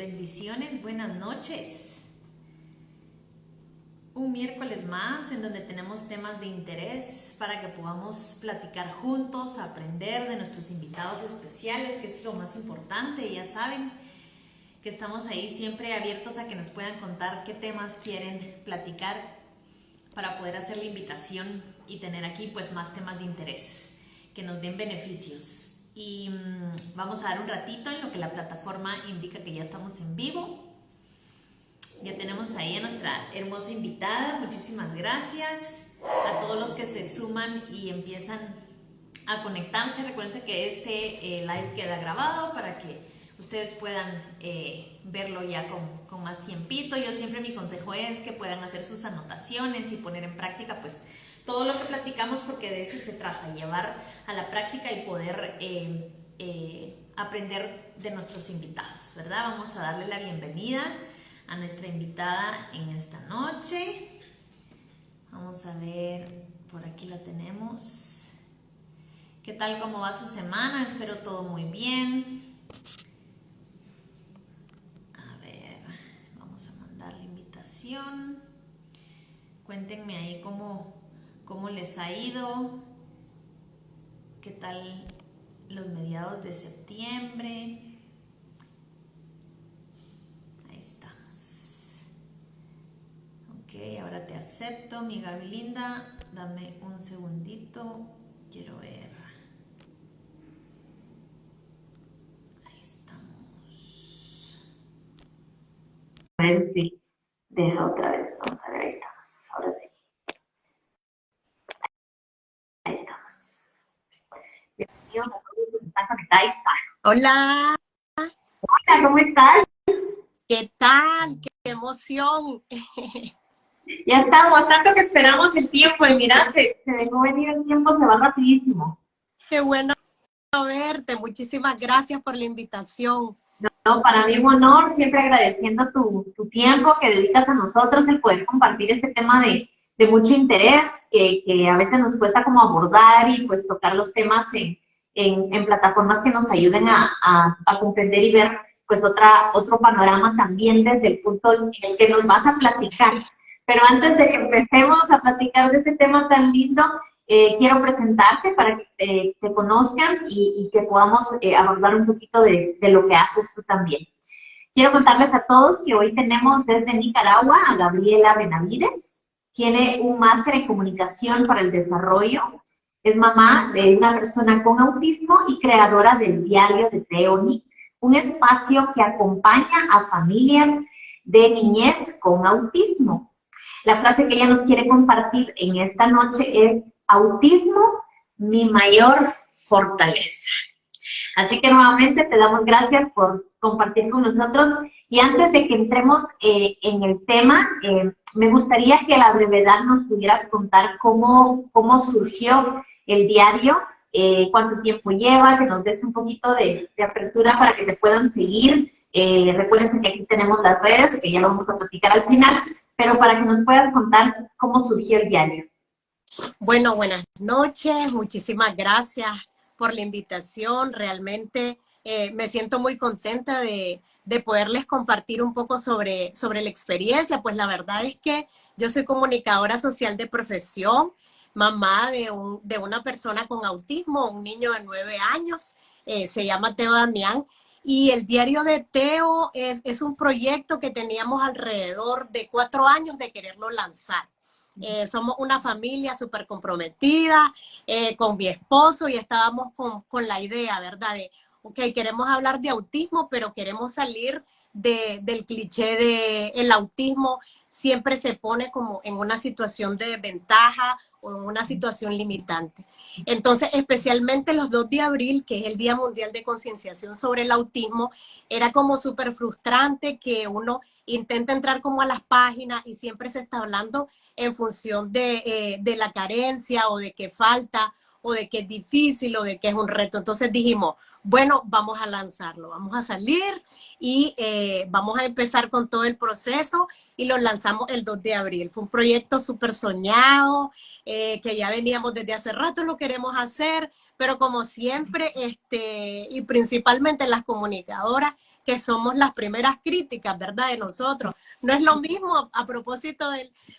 Bendiciones, buenas noches. Un miércoles más en donde tenemos temas de interés para que podamos platicar juntos, aprender de nuestros invitados especiales, que es lo más importante. Ya saben que estamos ahí siempre abiertos a que nos puedan contar qué temas quieren platicar para poder hacer la invitación y tener aquí pues más temas de interés que nos den beneficios. Y vamos a dar un ratito en lo que la plataforma indica que ya estamos en vivo. Ya tenemos ahí a nuestra hermosa invitada. Muchísimas gracias a todos los que se suman y empiezan a conectarse. Recuerden que este live queda grabado para que ustedes puedan verlo ya con más tiempito. Yo siempre mi consejo es que puedan hacer sus anotaciones y poner en práctica pues todo lo que platicamos, porque de eso se trata, llevar a la práctica y poder aprender de nuestros invitados, ¿verdad? Vamos a darle la bienvenida a nuestra invitada en esta noche. Vamos a ver, por aquí la tenemos. ¿Qué tal? ¿Cómo va su semana? Espero todo muy bien. A ver, vamos a mandar la invitación. Cuéntenme ahí cómo les ha ido, qué tal los mediados de septiembre. Ahí estamos. Ok, ahora te acepto, mi Gaby linda. Dame un segundito, quiero ver. Ahí estamos. A ver si deja otra vez. Vamos a ver, ahí estamos. Ahora sí. Ahí estamos. Bienvenidos a todos los que están conectados. Hola, Hola, ¿cómo estás? ¿qué tal? ¡Qué emoción! Ya estamos, tanto que esperamos el tiempo y mira, se dejó venir el tiempo, se va rapidísimo. ¡Qué bueno verte! Muchísimas gracias por la invitación. No, para mí un honor, siempre agradeciendo tu tiempo que dedicas a nosotros, el poder compartir este tema de mucho interés, que a veces nos cuesta como abordar y pues tocar los temas en plataformas que nos ayuden a comprender y ver pues otro panorama también desde el punto en el que nos vas a platicar. Pero antes de que empecemos a platicar de este tema tan lindo, quiero presentarte para que te conozcan y que podamos abordar un poquito de lo que haces tú también. Quiero contarles a todos que hoy tenemos desde Nicaragua a Gabriela Benavides. Tiene un máster en comunicación para el desarrollo. Es mamá de una persona con autismo y creadora del diario de Teoni, un espacio que acompaña a familias de niñez con autismo. La frase que ella nos quiere compartir en esta noche es: autismo, mi mayor fortaleza. Así que nuevamente te damos gracias por compartir con nosotros. Y antes de que entremos en el tema, me gustaría que a la brevedad nos pudieras contar cómo surgió el diario, cuánto tiempo lleva, que nos des un poquito de apertura para que te puedan seguir. Recuérdense que aquí tenemos las redes, que ya lo vamos a platicar al final, pero para que nos puedas contar cómo surgió el diario. Bueno, buenas noches. Muchísimas gracias por la invitación. Realmente me siento muy contenta de poderles compartir un poco sobre la experiencia. Pues la verdad es que yo soy comunicadora social de profesión, mamá de una persona con autismo, un niño de 9 años, se llama Teo Damián. Y el diario de Teo es un proyecto que teníamos alrededor de 4 años de quererlo lanzar. Somos una familia súper comprometida con mi esposo y estábamos con la idea, ¿verdad? De, ok, queremos hablar de autismo, pero queremos salir del cliché de el autismo siempre se pone como en una situación de desventaja o en una situación limitante. Entonces, especialmente los 2 de abril, que es el Día Mundial de Concienciación sobre el Autismo, era como súper frustrante que uno intenta entrar como a las páginas y siempre se está hablando en función de la carencia o de que falta o de que es difícil o de que es un reto. Entonces dijimos, bueno, vamos a lanzarlo, vamos a salir y vamos a empezar con todo el proceso y lo lanzamos el 2 de abril. Fue un proyecto súper soñado, que ya veníamos desde hace rato, lo queremos hacer, pero como siempre, y principalmente las comunicadoras, que somos las primeras críticas, ¿verdad? De nosotros. No es lo mismo a propósito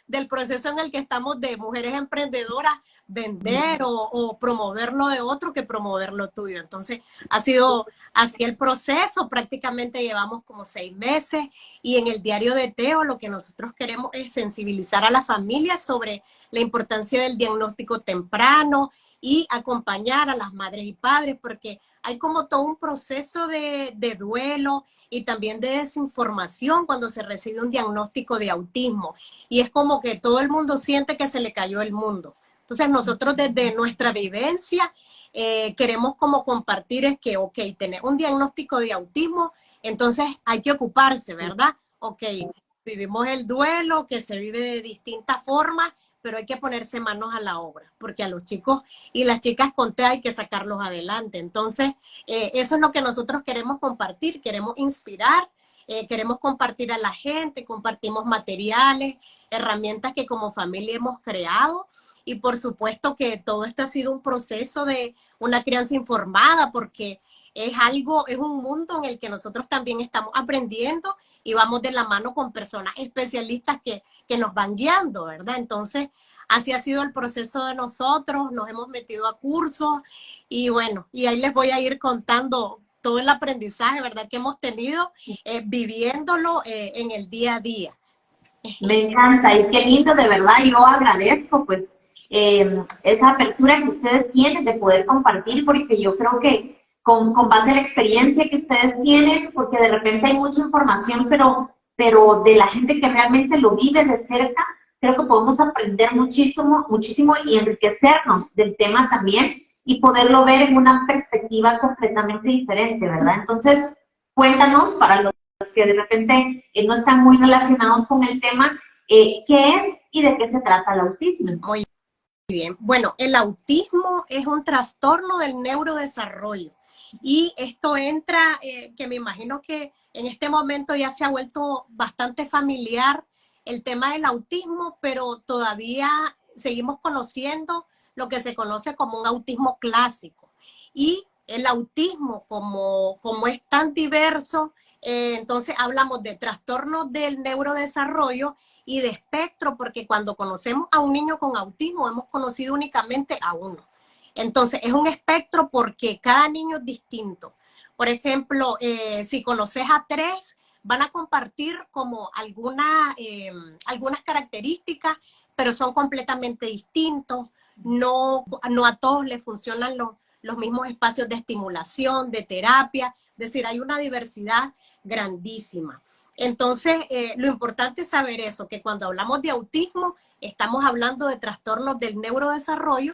del proceso en el que estamos de mujeres emprendedoras, vender o promover lo de otro que promover lo tuyo. Entonces, ha sido así el proceso. Prácticamente llevamos como 6 meses y en el diario de Teo lo que nosotros queremos es sensibilizar a la familia sobre la importancia del diagnóstico temprano y acompañar a las madres y padres, porque hay como todo un proceso de duelo y también de desinformación cuando se recibe un diagnóstico de autismo. Y es como que todo el mundo siente que se le cayó el mundo. Entonces nosotros desde nuestra vivencia queremos como compartir es que, ok, tener un diagnóstico de autismo, entonces hay que ocuparse, ¿verdad? Ok, vivimos el duelo que se vive de distintas formas, pero hay que ponerse manos a la obra, porque a los chicos y las chicas con TEA hay que sacarlos adelante. Entonces, eso es lo que nosotros queremos compartir, queremos inspirar, queremos compartir a la gente, compartimos materiales, herramientas que como familia hemos creado, y por supuesto que todo esto ha sido un proceso de una crianza informada, porque es un mundo en el que nosotros también estamos aprendiendo y vamos de la mano con personas especialistas que nos van guiando, ¿verdad? Entonces, así ha sido el proceso de nosotros, nos hemos metido a cursos y bueno, y ahí les voy a ir contando todo el aprendizaje, ¿verdad? Que hemos tenido viviéndolo en el día a día. Me encanta y qué lindo, de verdad, yo agradezco pues esa apertura que ustedes tienen de poder compartir, porque yo creo que con base en la experiencia que ustedes tienen, porque de repente hay mucha información, pero de la gente que realmente lo vive de cerca, creo que podemos aprender muchísimo, muchísimo y enriquecernos del tema también y poderlo ver en una perspectiva completamente diferente, ¿verdad? Entonces, cuéntanos, para los que de repente no están muy relacionados con el tema, ¿qué es y de qué se trata el autismo? Muy bien. Bueno, el autismo es un trastorno del neurodesarrollo. Y esto entra, que me imagino que en este momento ya se ha vuelto bastante familiar el tema del autismo, pero todavía seguimos conociendo lo que se conoce como un autismo clásico. Y el autismo, como es tan diverso, entonces hablamos de trastornos del neurodesarrollo y de espectro, porque cuando conocemos a un niño con autismo hemos conocido únicamente a uno. Entonces, es un espectro porque cada niño es distinto. Por ejemplo, si conoces a 3, van a compartir como algunas características, pero son completamente distintos. No a todos les funcionan los mismos espacios de estimulación, de terapia. Es decir, hay una diversidad grandísima. Entonces, lo importante es saber eso, que cuando hablamos de autismo, estamos hablando de trastornos del neurodesarrollo.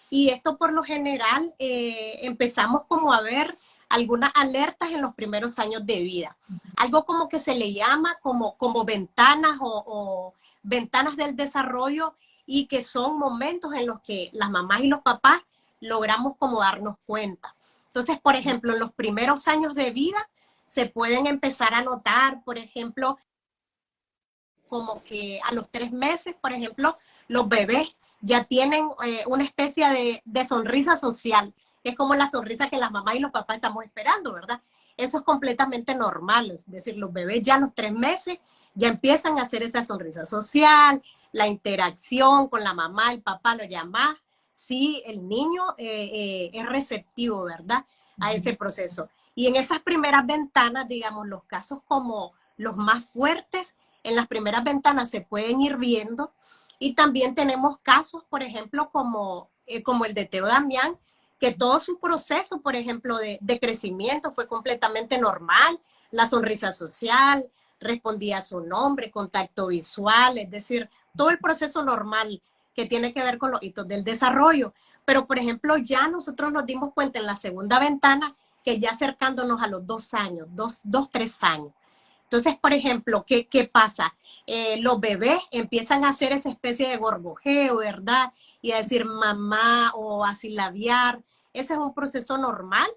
Y esto por lo general empezamos como a ver algunas alertas en los primeros años de vida. Algo como que se le llama como ventanas o ventanas del desarrollo y que son momentos en los que las mamás y los papás logramos como darnos cuenta. Entonces, por ejemplo, en los primeros años de vida se pueden empezar a notar, por ejemplo, como que a los 3 meses, por ejemplo, los bebés ya tienen una especie de sonrisa social, que es como la sonrisa que las mamás y los papás estamos esperando, ¿verdad? Eso es completamente normal, es decir, los bebés ya a los 3 meses ya empiezan a hacer esa sonrisa social, la interacción con la mamá, el papá, lo llamas, sí, el niño es receptivo, ¿verdad? A ese proceso. Y en esas primeras ventanas, digamos, los casos como los más fuertes, en las primeras ventanas se pueden ir viendo. Y también tenemos casos, por ejemplo, como el de Teo Damián, que todo su proceso, por ejemplo, de crecimiento fue completamente normal. La sonrisa social, respondía a su nombre, contacto visual, es decir, todo el proceso normal que tiene que ver con los hitos del desarrollo. Pero, por ejemplo, ya nosotros nos dimos cuenta en la segunda ventana que ya acercándonos a los 2 años, 3 años. Entonces, por ejemplo, ¿qué pasa? Los bebés empiezan a hacer esa especie de gorgojeo, ¿verdad? Y a decir mamá o a silabiar. Ese es un proceso normal.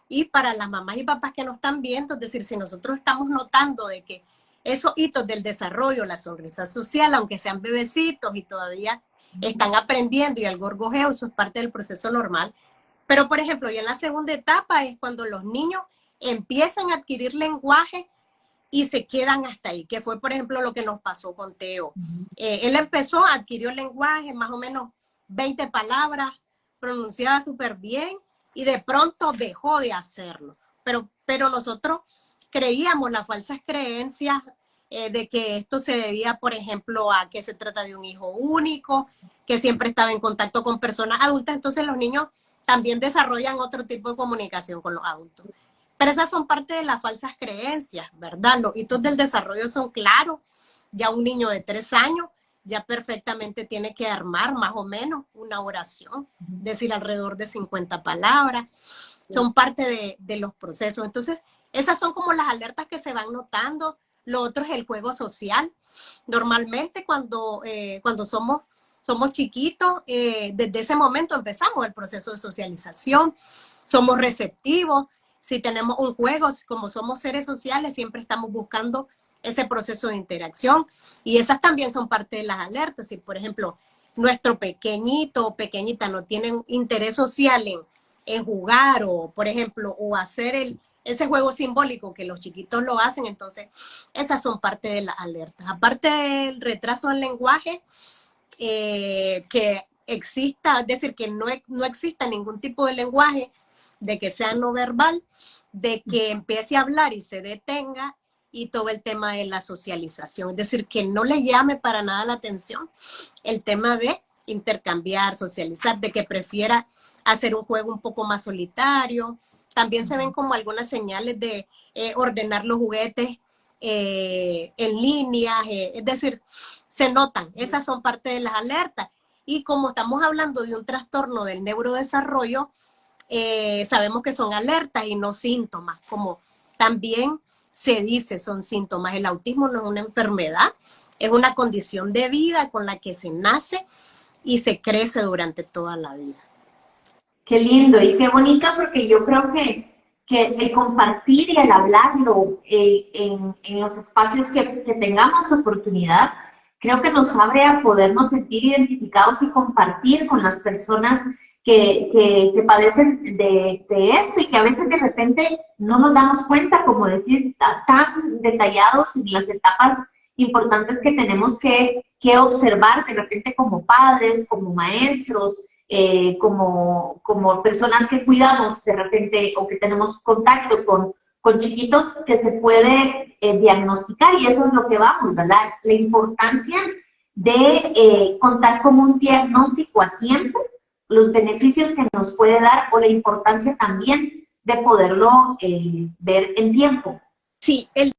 Y para las mamás y papás que nos están viendo, es decir, si nosotros estamos notando de que esos hitos del desarrollo, la sonrisa social, aunque sean bebecitos y todavía están aprendiendo y el gorgojeo, eso es parte del proceso normal. Pero, por ejemplo, ya en la segunda etapa es cuando los niños empiezan a adquirir lenguaje y se quedan hasta ahí, que fue, por ejemplo, lo que nos pasó con Teo. Él empezó, adquirió lenguaje, más o menos 20 palabras, pronunciaba súper bien y de pronto dejó de hacerlo. Pero nosotros creíamos las falsas creencias de que esto se debía, por ejemplo, a que se trata de un hijo único, que siempre estaba en contacto con personas adultas, entonces los niños también desarrollan otro tipo de comunicación con los adultos. Pero esas son parte de las falsas creencias, ¿verdad? Los hitos del desarrollo son claros. Ya un niño de 3 años ya perfectamente tiene que armar más o menos una oración, decir alrededor de 50 palabras. Son parte de los procesos. Entonces, esas son como las alertas que se van notando. Lo otro es el juego social. Normalmente cuando somos chiquitos, desde ese momento empezamos el proceso de socialización. Somos receptivos. Si tenemos un juego, como somos seres sociales, siempre estamos buscando ese proceso de interacción. Y esas también son parte de las alertas. Si, por ejemplo, nuestro pequeñito o pequeñita no tienen interés social en jugar o, por ejemplo, o hacer ese juego simbólico que los chiquitos lo hacen, entonces esas son parte de las alertas. Aparte del retraso del lenguaje, que exista, es decir, que no exista ningún tipo de lenguaje, de que sea no verbal, de que empiece a hablar y se detenga, y todo el tema de la socialización, es decir, que no le llame para nada la atención el tema de intercambiar, socializar, de que prefiera hacer un juego un poco más solitario. También se ven como algunas señales de ordenar los juguetes en línea, es decir, se notan, esas son parte de las alertas. Y como estamos hablando de un trastorno del neurodesarrollo, sabemos que son alertas y no síntomas, como también se dice, son síntomas. El autismo no es una enfermedad, es una condición de vida con la que se nace y se crece durante toda la vida. Qué lindo y qué bonito, porque yo creo que el compartir y el hablarlo en los espacios que tengamos oportunidad, creo que nos abre a podernos sentir identificados y compartir con las personas que padecen de esto, y que a veces de repente no nos damos cuenta, como decís, tan detallados en las etapas importantes que tenemos que observar de repente como padres, como maestros, como personas que cuidamos de repente o que tenemos contacto con chiquitos, que se puede diagnosticar, y eso es lo que vamos, ¿verdad? La importancia de contar con un diagnóstico a tiempo, los beneficios que nos puede dar, o la importancia también de poderlo ver en tiempo. Sí, el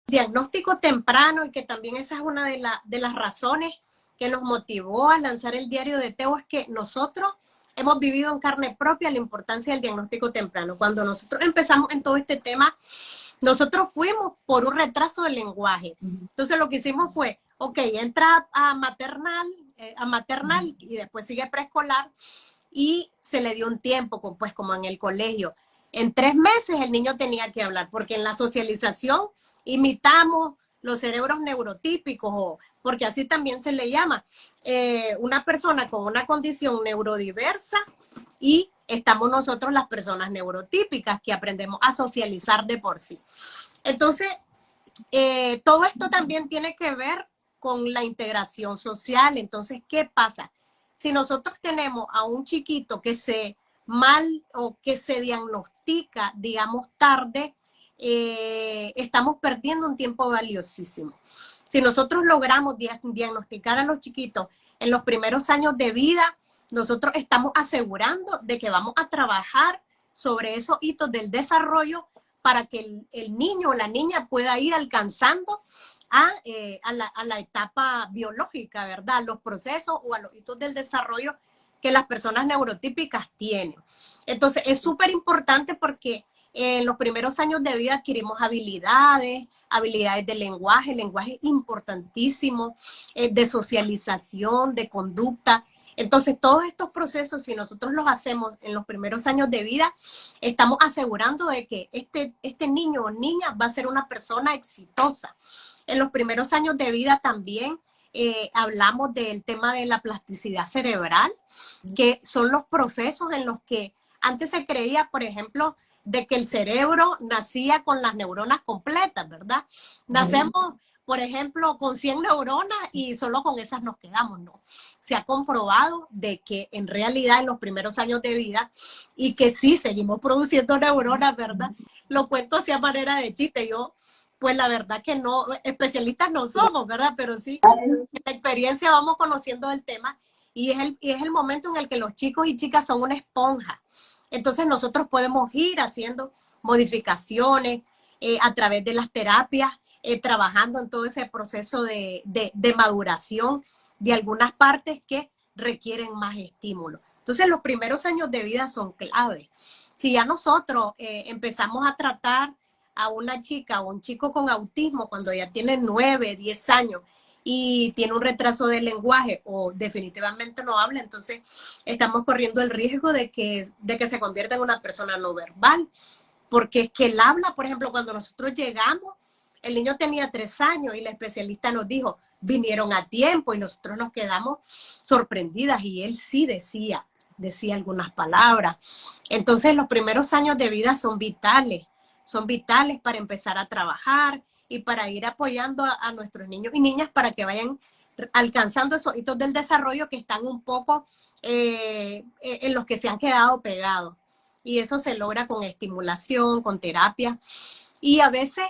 diagnóstico temprano, y que también esa es una de las razones que nos motivó a lanzar el diario de Teo, es que nosotros hemos vivido en carne propia la importancia del diagnóstico temprano. Cuando nosotros empezamos en todo este tema, nosotros fuimos por un retraso del lenguaje. Entonces lo que hicimos fue, ok, entra a maternal y después sigue preescolar, y se le dio un tiempo, pues como en el colegio. En 3 meses el niño tenía que hablar, porque en la socialización imitamos los cerebros neurotípicos, porque así también se le llama, una persona con una condición neurodiversa, y estamos nosotros las personas neurotípicas que aprendemos a socializar de por sí. Entonces, todo esto también tiene que ver con la integración social. Entonces, ¿qué pasa? Si nosotros tenemos a un chiquito que se diagnostica, digamos, tarde, estamos perdiendo un tiempo valiosísimo. Si nosotros logramos diagnosticar a los chiquitos en los primeros años de vida, nosotros estamos asegurando de que vamos a trabajar sobre esos hitos del desarrollo para que el niño o la niña pueda ir alcanzando a la etapa biológica, ¿verdad? Los procesos o a los hitos del desarrollo que las personas neurotípicas tienen. Entonces, es súper importante, porque en los primeros años de vida adquirimos habilidades de lenguaje importantísimo, de socialización, de conducta. Entonces, todos estos procesos, si nosotros los hacemos en los primeros años de vida, estamos asegurando de que este niño o niña va a ser una persona exitosa. En los primeros años de vida también hablamos del tema de la plasticidad cerebral, que son los procesos en los que antes se creía, por ejemplo, de que el cerebro nacía con las neuronas completas, ¿verdad? Nacemos, por ejemplo, con 100 neuronas y solo con esas nos quedamos, ¿no? Se ha comprobado de que en realidad en los primeros años de vida, y que sí seguimos produciendo neuronas, ¿verdad? Lo cuento así a manera de chiste. Yo, pues la verdad que no, especialistas no somos, ¿verdad? Pero sí, en la experiencia vamos conociendo el tema y es el momento en el que los chicos y chicas son una esponja. Entonces nosotros podemos ir haciendo modificaciones a través de las terapias, trabajando en todo ese proceso de maduración de algunas partes que requieren más estímulo. Entonces los primeros años de vida son claves. Si ya nosotros empezamos a tratar a una chica o un chico con autismo cuando ya tiene 9, 10 años y tiene un retraso de lenguaje o definitivamente no habla, entonces estamos corriendo el riesgo de que se convierta en una persona no verbal, porque es que él habla, por ejemplo, cuando nosotros llegamos, el niño tenía 3 años y la especialista nos dijo, vinieron a tiempo, y nosotros nos quedamos sorprendidas y él sí decía algunas palabras. Entonces los primeros años de vida son vitales para empezar a trabajar y para ir apoyando a nuestros niños y niñas para que vayan alcanzando esos hitos del desarrollo que están un poco en los que se han quedado pegados. Y eso se logra con estimulación, con terapia. Y a veces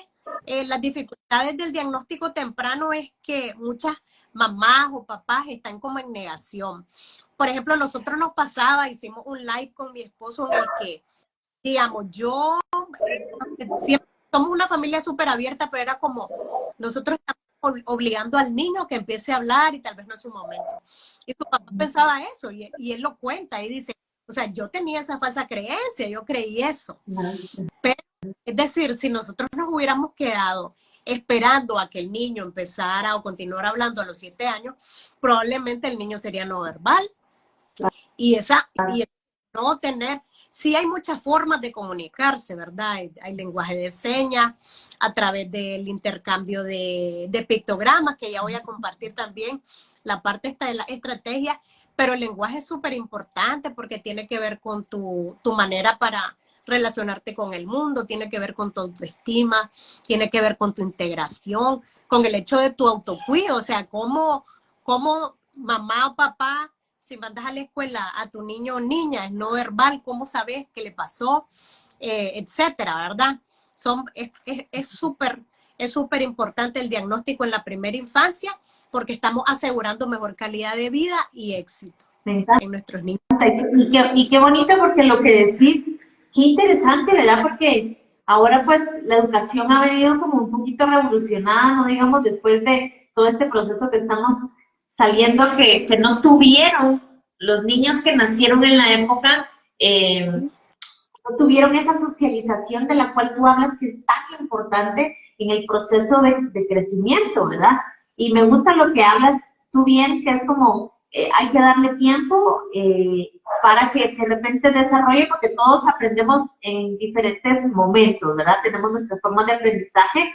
las dificultades del diagnóstico temprano es que muchas mamás o papás están como en negación. Por ejemplo, nosotros nos pasaba, hicimos un live con mi esposo en el que, digamos, yo siempre somos una familia súper abierta, pero era como nosotros estamos obligando al niño que empiece a hablar y tal vez no es su momento. Y su papá pensaba eso y él lo cuenta y dice, o sea, yo tenía esa falsa creencia, yo creí eso. Pero, es decir, si nosotros nos hubiéramos quedado esperando a que el niño empezara o continuara hablando a los 7 años, probablemente el niño sería no verbal. Y no tener, sí hay muchas formas de comunicarse, ¿verdad? Hay lenguaje de señas a través del intercambio de pictogramas, que ya voy a compartir también la parte esta de la estrategia, pero el lenguaje es súper importante porque tiene que ver con tu manera para relacionarte con el mundo, tiene que ver con tu autoestima, tiene que ver con tu integración, con el hecho de tu autocuido, o sea, cómo mamá o papá, si mandas a la escuela a tu niño o niña, es no verbal, cómo sabes qué le pasó, etcétera, ¿verdad? Es súper importante el diagnóstico en la primera infancia porque estamos asegurando mejor calidad de vida y éxito en nuestros niños. Y qué bonito porque lo que decís, qué interesante, ¿verdad? Porque ahora pues la educación ha venido como un poquito revolucionada, ¿no? Digamos, después de todo este proceso que estamos saliendo, que no tuvieron los niños que nacieron en la época, no tuvieron esa socialización de la cual tú hablas que es tan importante en el proceso de crecimiento, ¿verdad? Y me gusta lo que hablas tú bien, que es como hay que darle tiempo para que de repente desarrolle, porque todos aprendemos en diferentes momentos, ¿verdad? Tenemos nuestras formas de aprendizaje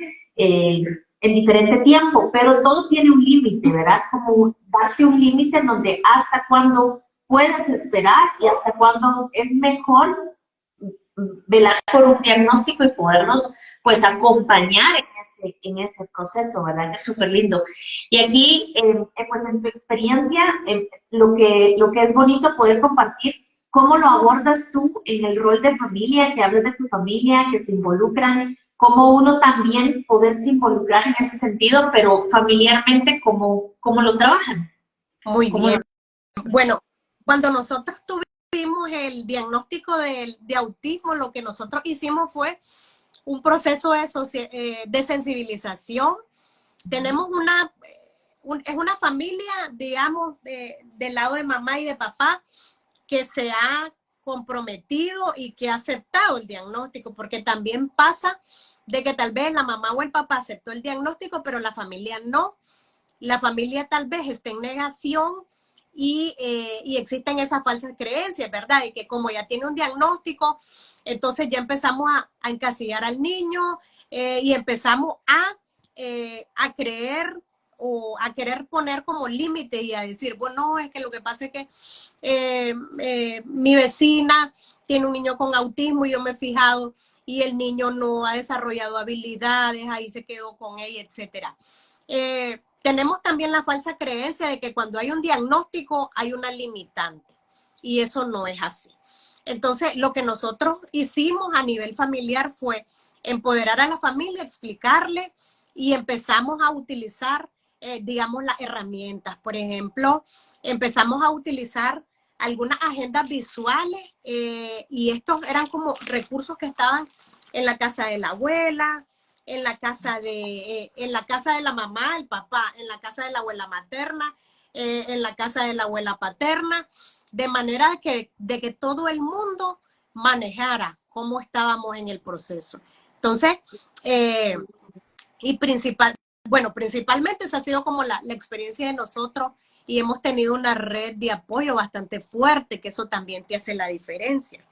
en diferente tiempo, pero todo tiene un límite, ¿verdad? Es como darte un límite en donde hasta cuándo puedes esperar y hasta cuándo es mejor velar por un diagnóstico y podernos pues acompañar en ese proceso, ¿verdad? Es súper lindo. Y aquí, pues en tu experiencia, lo que es bonito poder compartir, ¿cómo lo abordas tú en el rol de familia, que hablas de tu familia, que se involucran, cómo uno también poderse involucrar en ese sentido, pero familiarmente, cómo lo trabajan? Muy bien. Bueno, cuando nosotros tuvimos el diagnóstico de autismo, lo que nosotros hicimos fue un proceso de sensibilización. Tenemos es una familia, digamos, del lado de mamá y de papá, que se ha comprometido y que ha aceptado el diagnóstico, porque también pasa de que tal vez la mamá o el papá aceptó el diagnóstico, pero la familia no. La familia tal vez está en negación y existen esas falsas creencias, ¿verdad? Y que como ya tiene un diagnóstico, entonces ya empezamos a encasillar al niño y empezamos a creer o a querer poner como límite y a decir, bueno, es que lo que pasa es que mi vecina tiene un niño con autismo y yo me he fijado y el niño no ha desarrollado habilidades, ahí se quedó con ella, etcétera. Tenemos también la falsa creencia de que cuando hay un diagnóstico hay una limitante y eso no es así. Entonces, lo que nosotros hicimos a nivel familiar fue empoderar a la familia, explicarle y empezamos a utilizar, digamos, las herramientas. Por ejemplo, empezamos a utilizar algunas agendas visuales y estos eran como recursos que estaban en la casa de la abuela, en la casa de la mamá, el papá, en la casa de la abuela materna, en la casa de la abuela paterna, de manera de que todo el mundo manejara cómo estábamos en el proceso. Entonces, principalmente esa ha sido como la experiencia de nosotros y hemos tenido una red de apoyo bastante fuerte, que eso también te hace la diferencia.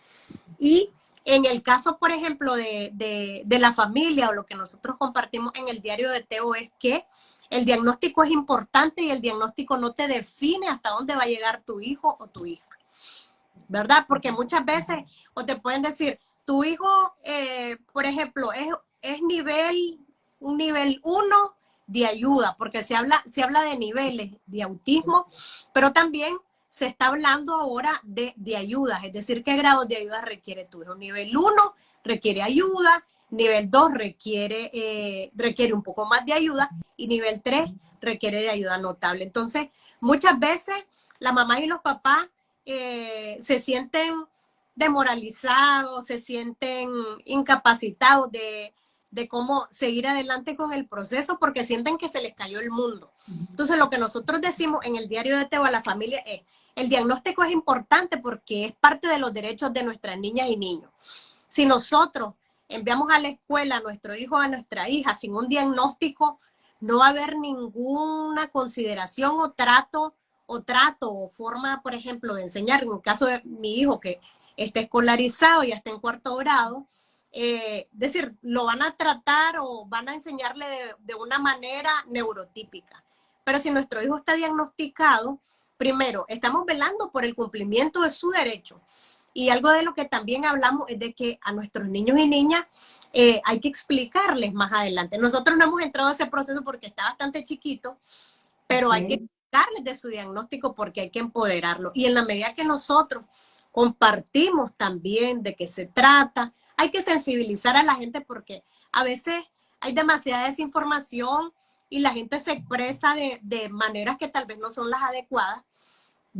Y en el caso, por ejemplo, de la familia o lo que nosotros compartimos en el diario de Teo es que el diagnóstico es importante y el diagnóstico no te define hasta dónde va a llegar tu hijo o tu hija, ¿verdad? Porque muchas veces o te pueden decir, tu hijo, por ejemplo, es un nivel 1 de ayuda, porque se habla de niveles de autismo, pero también se está hablando ahora de ayudas, es decir, qué grado de ayuda requiere tu hijo. Nivel 1 requiere ayuda, nivel 2 requiere un poco más de ayuda y nivel 3 requiere de ayuda notable. Entonces, muchas veces la mamá y los papás se sienten desmoralizados, se sienten incapacitados de cómo seguir adelante con el proceso porque sienten que se les cayó el mundo. Entonces, lo que nosotros decimos en el diario de Teo a la familia es, el diagnóstico es importante porque es parte de los derechos de nuestras niñas y niños. Si nosotros enviamos a la escuela a nuestro hijo o a nuestra hija sin un diagnóstico, no va a haber ninguna consideración o trato o forma, por ejemplo, de enseñar. En el caso de mi hijo que está escolarizado, ya está en 4º grado, decir, lo van a tratar o van a enseñarle de una manera neurotípica. Pero si nuestro hijo está diagnosticado, primero, estamos velando por el cumplimiento de su derecho. Y algo de lo que también hablamos es de que a nuestros niños y niñas hay que explicarles más adelante. Nosotros no hemos entrado a ese proceso porque está bastante chiquito, pero hay que explicarles de su diagnóstico porque hay que empoderarlo. Y en la medida que nosotros compartimos también de qué se trata, hay que sensibilizar a la gente porque a veces hay demasiada desinformación y la gente se expresa de maneras que tal vez no son las adecuadas,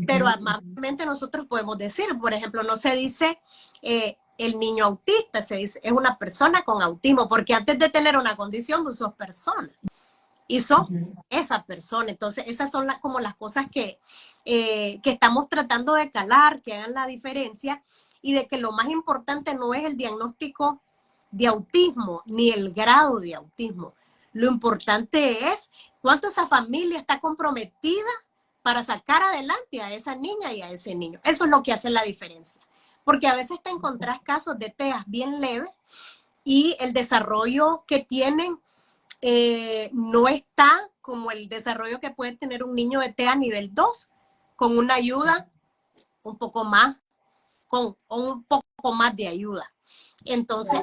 pero amablemente nosotros podemos decir, por ejemplo, no se dice el niño autista, se dice es una persona con autismo, porque antes de tener una condición, pues sos persona y sos esa persona. Entonces, esas son como las cosas que estamos tratando de calar, que hagan la diferencia y de que lo más importante no es el diagnóstico de autismo ni el grado de autismo. Lo importante es cuánto esa familia está comprometida para sacar adelante a esa niña y a ese niño. Eso es lo que hace la diferencia. Porque a veces te encontrás casos de TEAs bien leves y el desarrollo que tienen no está como el desarrollo que puede tener un niño de TEA nivel 2, con una ayuda un poco más, con un poco más de ayuda. Entonces,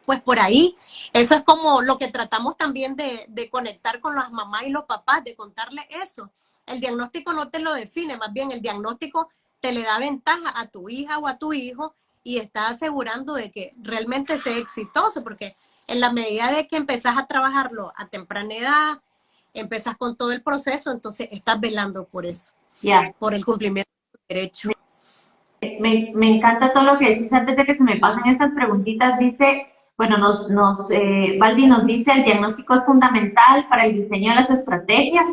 pues por ahí, eso es como lo que tratamos también de conectar con las mamás y los papás, de contarles eso. El diagnóstico no te lo define, más bien el diagnóstico te le da ventaja a tu hija o a tu hijo y está asegurando de que realmente sea exitoso, porque en la medida de que empezás a trabajarlo a temprana edad, empezás con todo el proceso, entonces estás velando por eso, por el cumplimiento de tu derecho. Me encanta todo lo que decís. Antes de que se me pasen estas preguntitas, dice, bueno, Valdi nos dice, el diagnóstico es fundamental para el diseño de las estrategias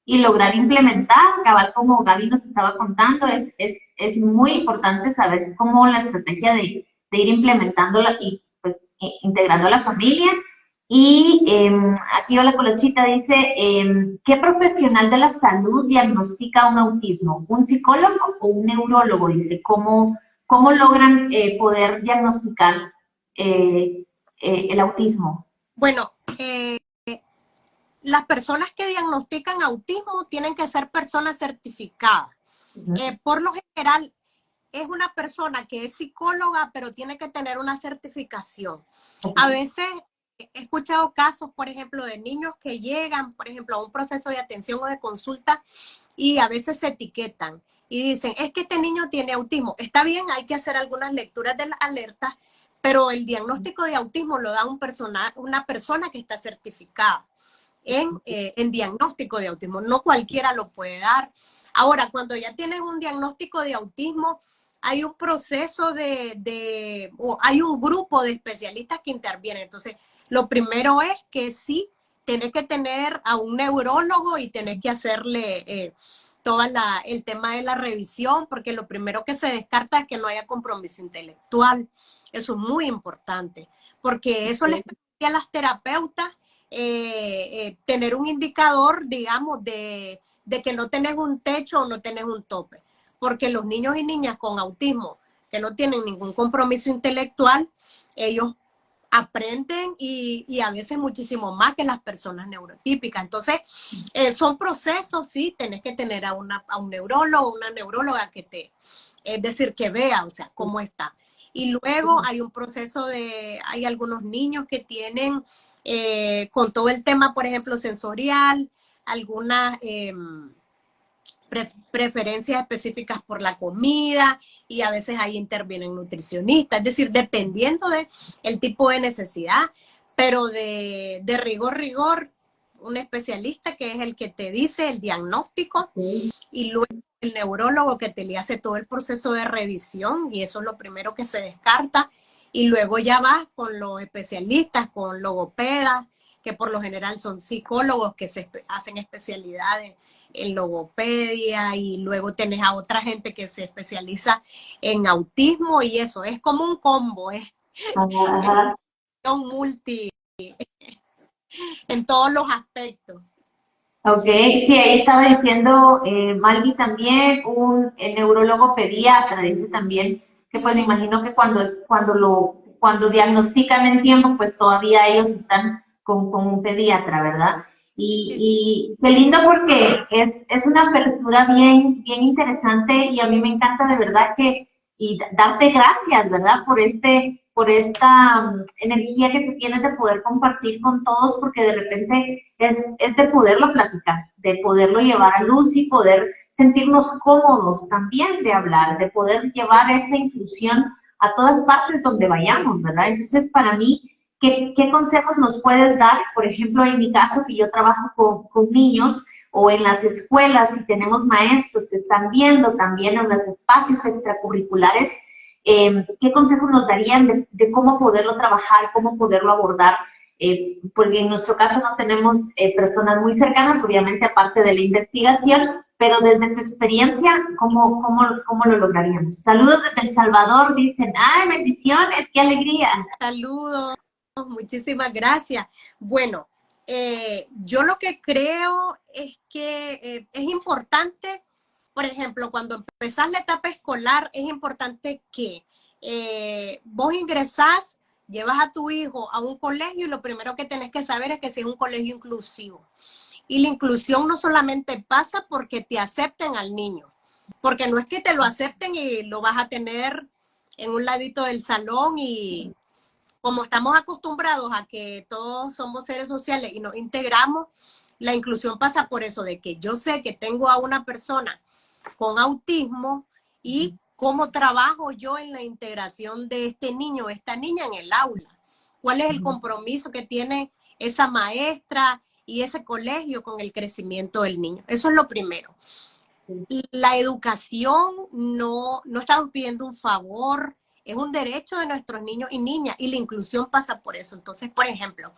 y lograr implementar, cabal como Gaby nos estaba contando, es muy importante saber cómo la estrategia de ir implementándola y pues integrando a la familia. Y aquí Hola Colochita dice, ¿qué profesional de la salud diagnostica un autismo? ¿Un psicólogo o un neurólogo? Dice, ¿cómo logran poder diagnosticar el autismo? Bueno, las personas que diagnostican autismo tienen que ser personas certificadas. Por lo general, es una persona que es psicóloga, pero tiene que tener una certificación. A veces he escuchado casos, por ejemplo, de niños que llegan, por ejemplo, a un proceso de atención o de consulta y a veces se etiquetan y dicen, es que este niño tiene autismo. Está bien, hay que hacer algunas lecturas de las alertas, pero el diagnóstico de autismo lo da una persona que está certificada en diagnóstico de autismo. No cualquiera lo puede dar. Ahora, cuando ya tienes un diagnóstico de autismo, hay un proceso o hay un grupo de especialistas que intervienen. Entonces, lo primero es que sí, tenés que tener a un neurólogo y tenés que hacerle todo el tema de la revisión, porque lo primero que se descarta es que no haya compromiso intelectual. Eso es muy importante, porque eso les permite a las terapeutas tener un indicador, digamos, de que no tenés un techo o no tenés un tope. Porque los niños y niñas con autismo que no tienen ningún compromiso intelectual, ellos aprenden y a veces muchísimo más que las personas neurotípicas. Entonces, son procesos, sí, tenés que tener a un neurólogo, una neuróloga es decir, que vea, o sea, cómo está. Y luego hay un proceso hay algunos niños que tienen, con todo el tema, por ejemplo, sensorial, algunas preferencias específicas por la comida y a veces ahí intervienen nutricionistas, es decir, dependiendo del tipo de necesidad, pero de rigor, un especialista que es el que te dice el diagnóstico y luego el neurólogo que te le hace todo el proceso de revisión y eso es lo primero que se descarta y luego ya vas con los especialistas, con logopedas, que por lo general son psicólogos que se hacen especialidades en logopedia y luego tenés a otra gente que se especializa en autismo y eso, es como un combo, es un multi en todos los aspectos. Ok, sí, ahí estaba diciendo Maldi también, el neurólogo pediatra, dice también que pues me imagino que cuando diagnostican en tiempo, pues todavía ellos están con un pediatra, ¿verdad? Y qué lindo porque es una apertura bien interesante y a mí me encanta de verdad y darte gracias, ¿verdad? Por esta energía que tú tienes de poder compartir con todos, porque de repente es de poderlo platicar, de poderlo llevar a luz y poder sentirnos cómodos también de hablar, de poder llevar esta inclusión a todas partes donde vayamos, ¿verdad? Entonces, para mí, ¿qué consejos nos puedes dar? Por ejemplo, en mi caso, que yo trabajo con niños, o en las escuelas, si tenemos maestros que están viendo también en los espacios extracurriculares, ¿qué consejos nos darían de cómo poderlo trabajar, cómo poderlo abordar? Porque en nuestro caso no tenemos personas muy cercanas, obviamente aparte de la investigación, pero desde tu experiencia, ¿cómo lo lograríamos? Saludos desde El Salvador, dicen, ¡ay, bendiciones, qué alegría! Saludos, muchísimas gracias. Bueno, yo lo que creo es que es importante, por ejemplo, cuando empezás la etapa escolar, es importante que vos ingresás, llevas a tu hijo a un colegio y lo primero que tenés que saber es que si es un colegio inclusivo. Y la inclusión no solamente pasa porque te acepten al niño, porque no es que te lo acepten y lo vas a tener en un ladito del salón y como estamos acostumbrados a que todos somos seres sociales y nos integramos, la inclusión pasa por eso, de que yo sé que tengo a una persona con autismo y cómo trabajo yo en la integración de este niño o esta niña en el aula. ¿Cuál es el compromiso que tiene esa maestra y ese colegio con el crecimiento del niño? Eso es lo primero. La educación no estamos pidiendo un favor, es un derecho de nuestros niños y niñas y la inclusión pasa por eso. Entonces, por ejemplo,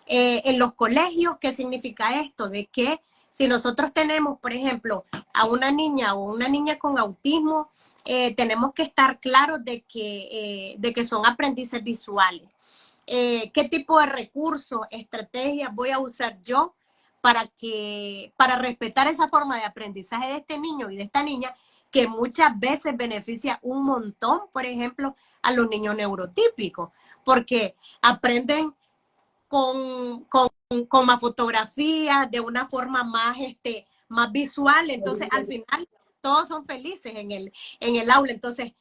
en los colegios, ¿qué significa esto? De que si nosotros tenemos, por ejemplo, a una niña o una niña con autismo, tenemos que estar claros de que son aprendices visuales. ¿Qué tipo de recursos, estrategias voy a usar yo para respetar esa forma de aprendizaje de este niño y de esta niña que muchas veces beneficia un montón, por ejemplo, a los niños neurotípicos, porque aprenden con más fotografías, de una forma más, más visual. Entonces, al final, todos son felices en el aula. Entonces,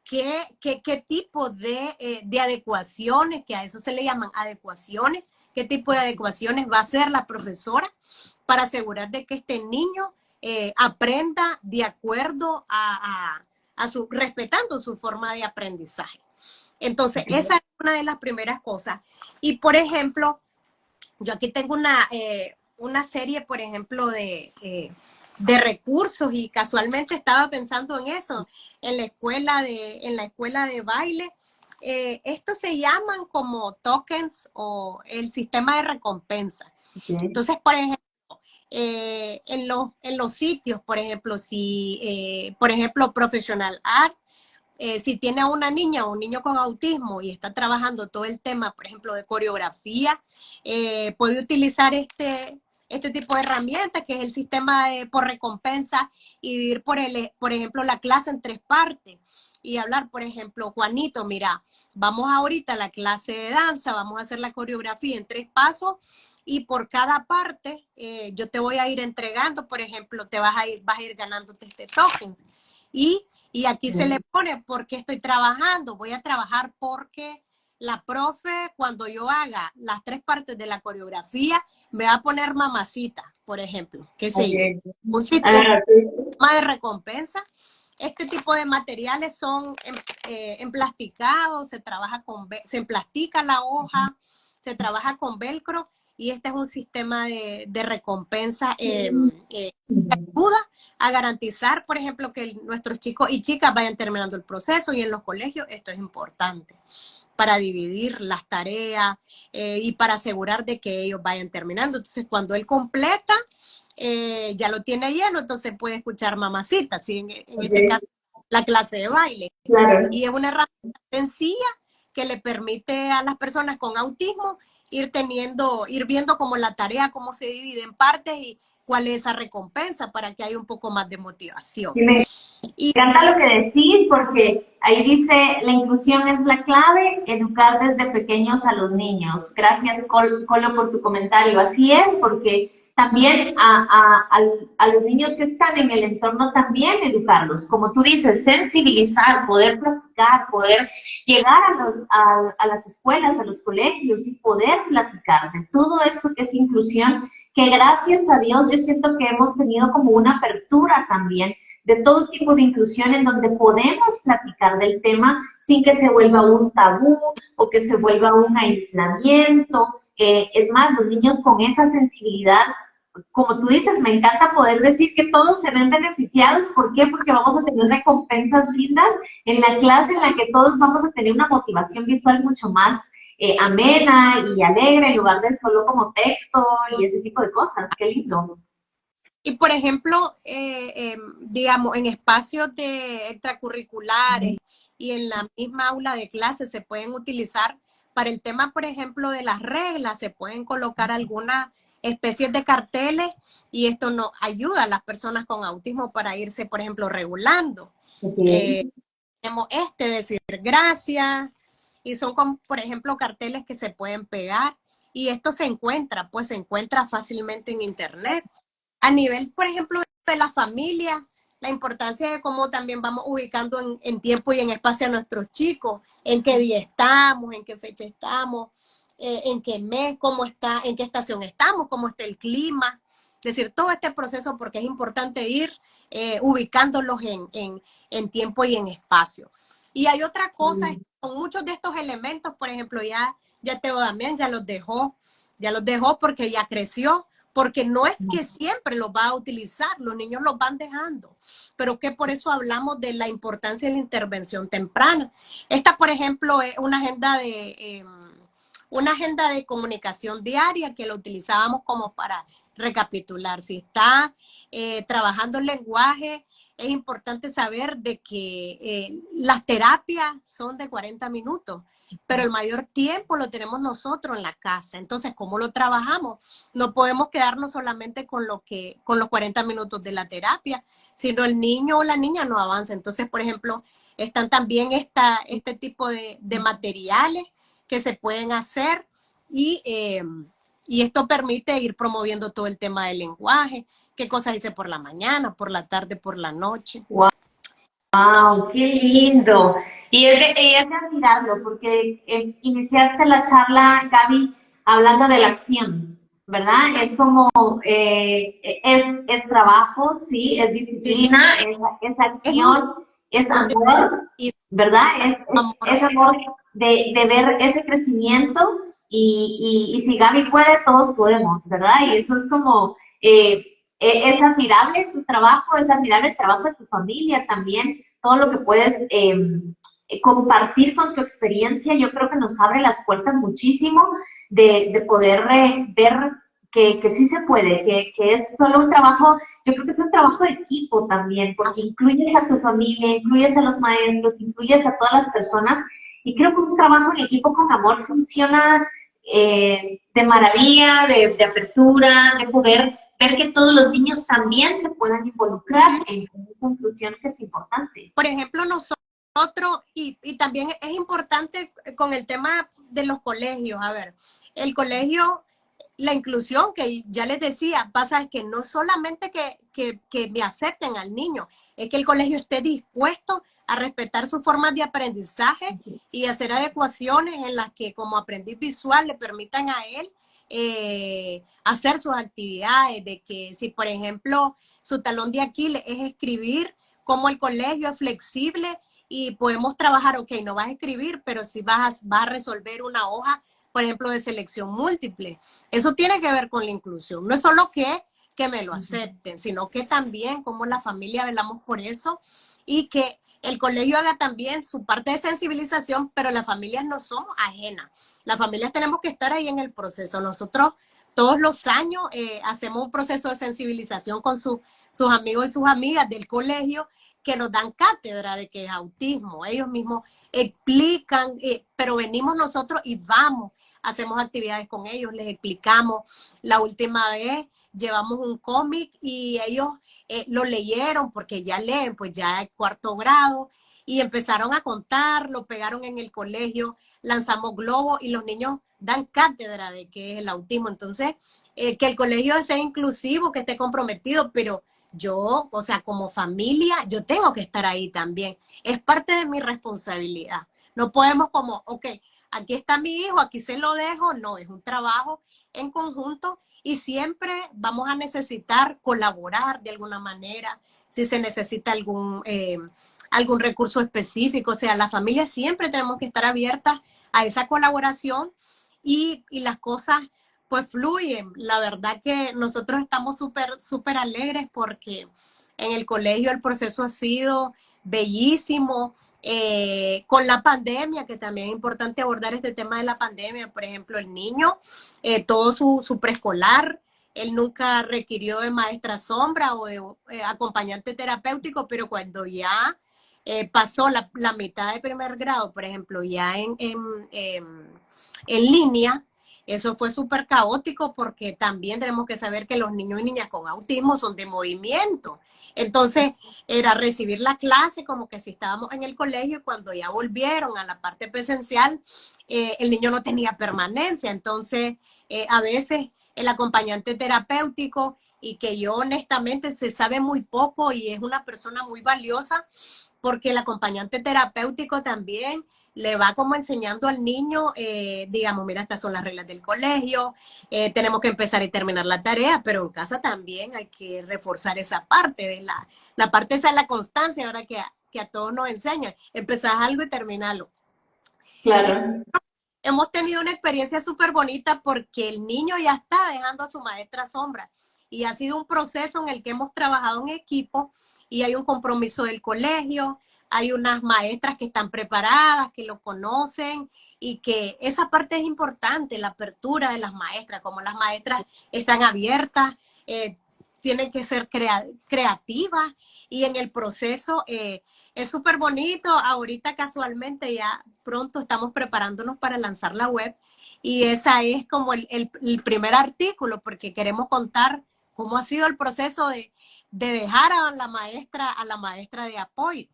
¿qué tipo de adecuaciones, que a eso se le llaman adecuaciones, qué tipo de adecuaciones va a hacer la profesora para asegurar de que este niño aprenda de acuerdo respetando su forma de aprendizaje? Entonces, esa es una de las primeras cosas. Y, por ejemplo, yo aquí tengo una serie, por ejemplo, de recursos, y casualmente estaba pensando en eso, en la escuela de baile. Estos se llaman como tokens o el sistema de recompensa. Okay. Entonces, por ejemplo, en los sitios, por ejemplo, si, por ejemplo, Professional Art, si tiene a una niña o un niño con autismo y está trabajando todo el tema, por ejemplo, de coreografía, puede utilizar este tipo de herramientas, que es el sistema por recompensa, y dividir, por ejemplo, la clase en 3 partes y hablar, por ejemplo, Juanito, mira, vamos ahorita a la clase de danza, vamos a hacer la coreografía en 3 pasos, y por cada parte yo te voy a ir entregando, por ejemplo, vas a ir ganándote este token. Y aquí se le pone por qué estoy trabajando. Voy a trabajar porque la profe, cuando yo haga las 3 partes de la coreografía, me va a poner mamacita, por ejemplo. ¿Qué sé yo? Un sistema de recompensa. Este tipo de materiales son emplasticados, se emplastica la hoja, se trabaja con velcro, y este es un sistema de recompensa que ayuda a garantizar, por ejemplo, que nuestros chicos y chicas vayan terminando el proceso. Y en los colegios esto es importante para dividir las tareas y para asegurar de que ellos vayan terminando. Entonces, cuando él completa, ya lo tiene lleno, entonces puede escuchar mamacita, ¿sí? En este caso, la clase de baile. Claro. Y es una herramienta sencilla que le permite a las personas con autismo ir viendo como la tarea, cómo se divide en partes y cuál es esa recompensa, para que haya un poco más de motivación. Sí, me encanta lo que decís, porque ahí dice, la inclusión es la clave, educar desde pequeños a los niños. Gracias, Colo, por tu comentario. Así es, porque también a los niños que están en el entorno también educarlos. Como tú dices, sensibilizar, poder platicar, poder llegar a las escuelas, a los colegios y poder platicar de todo esto que es inclusión, que gracias a Dios yo siento que hemos tenido como una apertura también de todo tipo de inclusión, en donde podemos platicar del tema sin que se vuelva un tabú o que se vuelva un aislamiento. Es más, los niños con esa sensibilidad, como tú dices, me encanta poder decir que todos se ven beneficiados. ¿Por qué? Porque vamos a tener recompensas lindas en la clase, en la que todos vamos a tener una motivación visual mucho más amena y alegre, en lugar de solo como texto y ese tipo de cosas. ¡Qué lindo! Y, por ejemplo, digamos, en espacios extracurriculares y en la misma aula de clase se pueden utilizar para el tema, por ejemplo, de las reglas. Se pueden colocar algunas especies de carteles, y esto nos ayuda a las personas con autismo para irse, por ejemplo, regulando. Tenemos decir gracias, y son como, por ejemplo, carteles que se pueden pegar, y esto se encuentra fácilmente en internet. A nivel, por ejemplo, de la familia, la importancia de cómo también vamos ubicando en tiempo y en espacio a nuestros chicos, en qué día estamos, en qué fecha estamos, en qué mes, cómo está, en qué estación estamos, cómo está el clima. Es decir, todo este proceso, porque es importante ir ubicándolos en tiempo y en espacio. Y hay otra cosa, con muchos de estos elementos, por ejemplo, ya Teo Damián ya los dejó porque ya creció, porque no es que siempre los va a utilizar, los niños los van dejando, pero que por eso hablamos de la importancia de la intervención temprana. Esta, por ejemplo, es una agenda de comunicación diaria que lo utilizábamos como para recapitular. Si está trabajando el lenguaje, es importante saber de que las terapias son de 40 minutos, pero el mayor tiempo lo tenemos nosotros en la casa. Entonces, ¿cómo lo trabajamos? No podemos quedarnos solamente con los 40 minutos de la terapia, sino el niño o la niña no avanza. Entonces, por ejemplo, están también este tipo de materiales que se pueden hacer y esto permite ir promoviendo todo el tema del lenguaje, qué cosas dice por la mañana, por la tarde, por la noche. Wow, qué lindo. Y es de admirarlo, porque iniciaste la charla, Gaby, hablando de la acción, ¿verdad? Es como, es trabajo, sí, es Sí, sí, disciplina, es es un acción, es amor, y ¿verdad? Es amor. amor de ver ese crecimiento y si Gaby puede, todos podemos, ¿verdad? Y eso es como, es admirable tu trabajo, es admirable el trabajo de tu familia también, todo lo que puedes compartir con tu experiencia, yo creo que nos abre las puertas muchísimo de poder ver que sí se puede, que es solo un trabajo, yo creo que es un trabajo de equipo también, porque incluyes a tu familia, incluyes a los maestros, incluyes a todas las personas, y creo que un trabajo en equipo con amor funciona de maravilla, de apertura, de poder ver que todos los niños también se puedan involucrar en una conclusión que es importante. Por ejemplo, nosotros, y también es importante con el tema de los colegios, a ver, el colegio, la inclusión, que ya les decía, pasa que no solamente que me acepten al niño, es que el colegio esté dispuesto a respetar sus formas de aprendizaje y hacer adecuaciones en las que como aprendiz visual le permitan a él hacer sus actividades, de que si por ejemplo su talón de Aquiles es escribir, como el colegio es flexible y podemos trabajar, ok, no vas a escribir, pero sí vas a resolver una hoja, por ejemplo, de selección múltiple. Eso tiene que ver con la inclusión. No es solo que me lo acepten, sino que también como la familia velamos por eso y que el colegio haga también su parte de sensibilización, pero las familias no somos ajenas. Las familias tenemos que estar ahí en el proceso. Nosotros todos los años hacemos un proceso de sensibilización con sus amigos y sus amigas del colegio que nos dan cátedra de que es autismo. Ellos mismos explican, pero venimos nosotros y vamos, hacemos actividades con ellos, les explicamos. La última vez llevamos un cómic y ellos lo leyeron porque ya leen, pues ya es cuarto grado, y empezaron a contar, lo pegaron en el colegio, lanzamos globos y los niños dan cátedra de qué es el autismo. Entonces, que el colegio sea inclusivo, que esté comprometido, pero yo, o sea, como familia, yo tengo que estar ahí también. Es parte de mi responsabilidad. No podemos como, ok, aquí está mi hijo, aquí se lo dejo. No, es un trabajo en conjunto y siempre vamos a necesitar colaborar de alguna manera, si se necesita algún recurso específico. O sea, las familias siempre tenemos que estar abiertas a esa colaboración y las cosas pues fluyen. La verdad que nosotros estamos súper alegres porque en el colegio el proceso ha sido bellísimo. Con la pandemia, que también es importante abordar este tema de la pandemia, por ejemplo, el niño, todo su preescolar, él nunca requirió de maestra sombra o de acompañante terapéutico, pero cuando ya pasó la mitad de primer grado, por ejemplo, ya en línea, eso fue súper caótico porque también tenemos que saber que los niños y niñas con autismo son de movimiento. Entonces, era recibir la clase como que si estábamos en el colegio y cuando ya volvieron a la parte presencial, el niño no tenía permanencia. Entonces, a veces el acompañante terapéutico, y que yo honestamente se sabe muy poco y es una persona muy valiosa, porque el acompañante terapéutico también le va como enseñando al niño, digamos, mira, estas son las reglas del colegio, tenemos que empezar y terminar la tarea, pero en casa también hay que reforzar esa parte de la parte esa de la constancia, ¿verdad? Que a todos nos enseñan, empezar algo y terminarlo. Claro. Hemos tenido una experiencia súper bonita porque el niño ya está dejando a su maestra sombra y ha sido un proceso en el que hemos trabajado en equipo y hay un compromiso del colegio, hay unas maestras que están preparadas, que lo conocen y que esa parte es importante, la apertura de las maestras, como las maestras están abiertas, tienen que ser creativas y en el proceso es súper bonito. Ahorita casualmente ya pronto estamos preparándonos para lanzar la web y esa es como el primer artículo porque queremos contar cómo ha sido el proceso de dejar a la maestra de apoyo,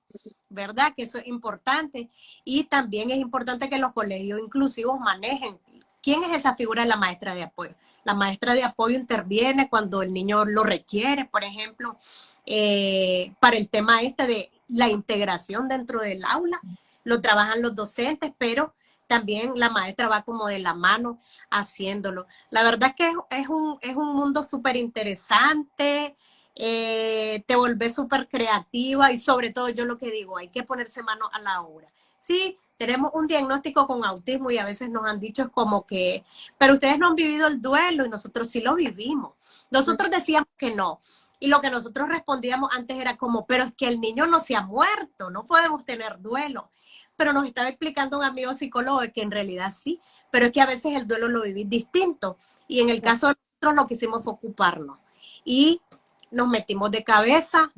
¿verdad? Que eso es importante y también es importante que los colegios inclusivos manejen ¿quién es esa figura de la maestra de apoyo? La maestra de apoyo interviene cuando el niño lo requiere, por ejemplo, para el tema este de la integración dentro del aula, lo trabajan los docentes, pero también la maestra va como de la mano haciéndolo. La verdad es que es un mundo súper interesante, te volvés súper creativa y sobre todo yo lo que digo, hay que ponerse mano a la obra. Sí, tenemos un diagnóstico con autismo y a veces nos han dicho es como que, pero ustedes no han vivido el duelo y nosotros sí lo vivimos. Nosotros decíamos que no. Y lo que nosotros respondíamos antes era como, pero es que el niño no se ha muerto, no podemos tener duelo. Pero nos estaba explicando un amigo psicólogo que en realidad sí, pero es que a veces el duelo lo vivís distinto. Y en el caso de nosotros lo que hicimos fue ocuparnos. Y nos metimos de cabeza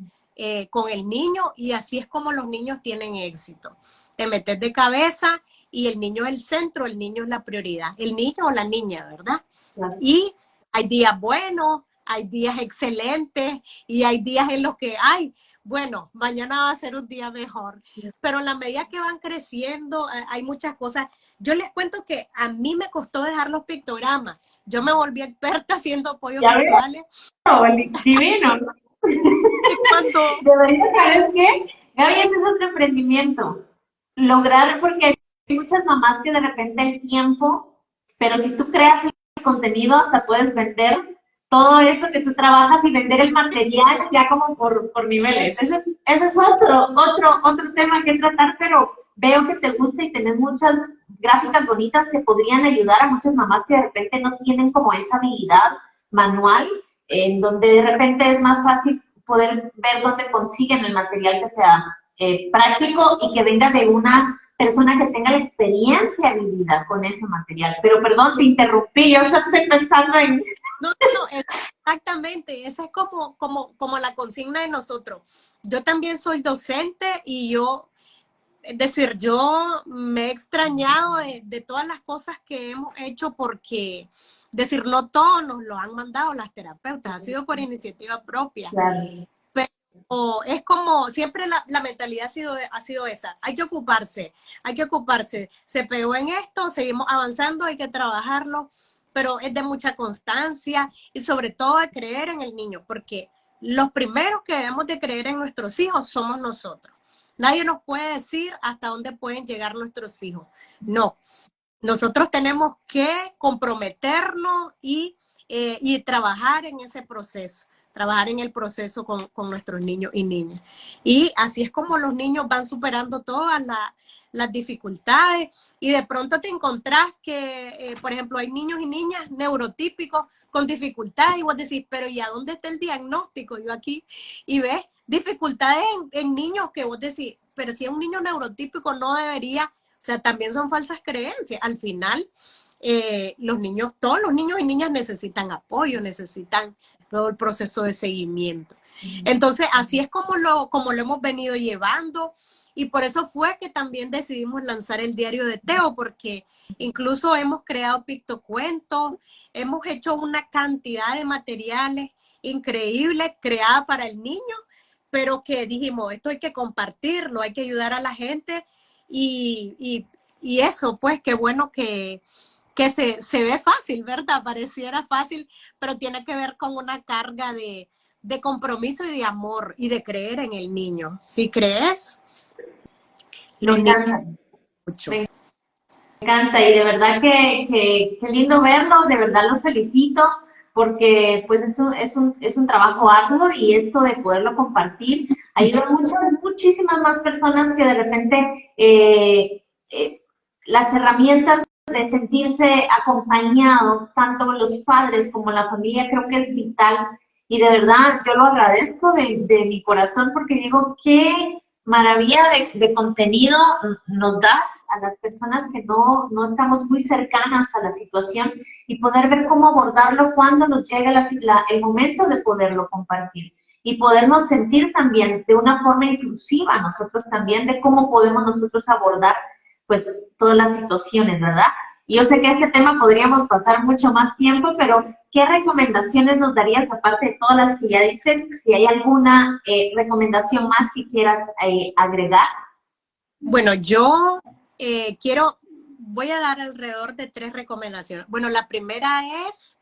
con el niño y así es como los niños tienen éxito. Te metes de cabeza y el niño es el centro, el niño es la prioridad. El niño o la niña, ¿verdad? Claro. Y hay días buenos, hay días excelentes y hay días en los que, ay, bueno, mañana va a ser un día mejor. Pero en la medida que van creciendo, hay muchas cosas. Yo les cuento que a mí me costó dejar los pictogramas. Yo me volví experta haciendo apoyos visuales. Divino. Cuando... Debería, ¿sabes qué? Gaby, ese es otro emprendimiento. Lograr, porque hay muchas mamás que de repente el tiempo, pero si tú creas el contenido, hasta puedes vender todo eso que tú trabajas y vender el material ya como por niveles. Ese es otro tema que tratar, pero veo que te gusta y tenés muchas gráficas bonitas que podrían ayudar a muchas mamás que de repente no tienen como esa habilidad manual, en donde de repente es más fácil poder ver dónde consiguen el material que sea práctico y que venga de una persona que tenga la experiencia vivida con ese material. Pero perdón, te interrumpí, yo estoy pensando en... No, exactamente, esa es como la consigna de nosotros. Yo también soy docente y es decir, yo me he extrañado de todas las cosas que hemos hecho porque, decir, no todos nos lo han mandado las terapeutas, ha sido por iniciativa propia. Claro. Pero es como, siempre la mentalidad ha sido esa, hay que ocuparse, se pegó en esto, seguimos avanzando, hay que trabajarlo, pero es de mucha constancia y sobre todo de creer en el niño, porque los primeros que debemos de creer en nuestros hijos somos nosotros. Nadie nos puede decir hasta dónde pueden llegar nuestros hijos. No, nosotros tenemos que comprometernos y trabajar en ese proceso, trabajar en el proceso con nuestros niños y niñas. Y así es como los niños van superando todas las dificultades y de pronto te encontrás que, por ejemplo, hay niños y niñas neurotípicos con dificultades y vos decís, pero ¿y a dónde está el diagnóstico? Yo aquí, y ves dificultades en niños que vos decís, pero si es un niño neurotípico no debería, o sea, también son falsas creencias. Al final, todos los niños y niñas necesitan apoyo, necesitan todo el proceso de seguimiento. Entonces, así es como lo hemos venido llevando y por eso fue que también decidimos lanzar el diario de Teo, porque incluso hemos creado pictocuentos, hemos hecho una cantidad de materiales increíbles creada para el niño, pero que dijimos, esto hay que compartirlo, hay que ayudar a la gente y eso, pues, qué bueno que se ve fácil, ¿verdad? Pareciera fácil, pero tiene que ver con una carga de compromiso y de amor y de creer en el niño. Si crees, los niños mucho. Me encanta y de verdad que lindo verlo, de verdad los felicito porque pues es un trabajo arduo y esto de poderlo compartir ayuda a muchísimas más personas que de repente las herramientas de sentirse acompañado, tanto los padres como la familia, creo que es vital y de verdad yo lo agradezco de mi corazón porque digo, qué maravilla de contenido nos das a las personas que no estamos muy cercanas a la situación y poder ver cómo abordarlo cuando nos llegue el momento de poderlo compartir y podernos sentir también de una forma inclusiva nosotros también de cómo podemos nosotros abordar pues todas las situaciones, ¿verdad? Y yo sé que este tema podríamos pasar mucho más tiempo, pero ¿qué recomendaciones nos darías aparte de todas las que ya diste? Si hay alguna recomendación más que quieras agregar. Bueno, yo quiero voy a dar alrededor de 3 recomendaciones. Bueno, la primera es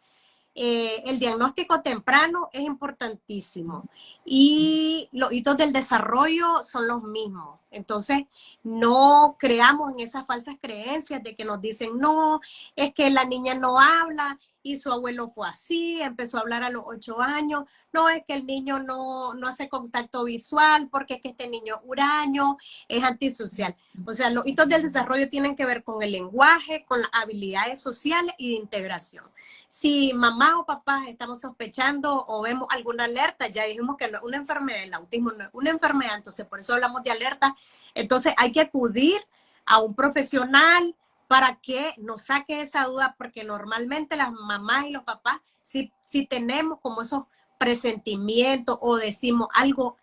el diagnóstico temprano es importantísimo y los hitos del desarrollo son los mismos. Entonces, no creamos en esas falsas creencias de que nos dicen, no, es que la niña no habla y su abuelo fue así, empezó a hablar a los 8 años, no, es que el niño no hace contacto visual porque es que este niño es huraño, es antisocial. O sea, los hitos del desarrollo tienen que ver con el lenguaje, con las habilidades sociales y de integración. Si mamá o papá estamos sospechando o vemos alguna alerta, ya dijimos que no es una enfermedad, el autismo no es una enfermedad, entonces por eso hablamos de alerta, entonces hay que acudir a un profesional para que nos saque esa duda, porque normalmente las mamás y los papás, si tenemos como esos presentimientos o decimos algo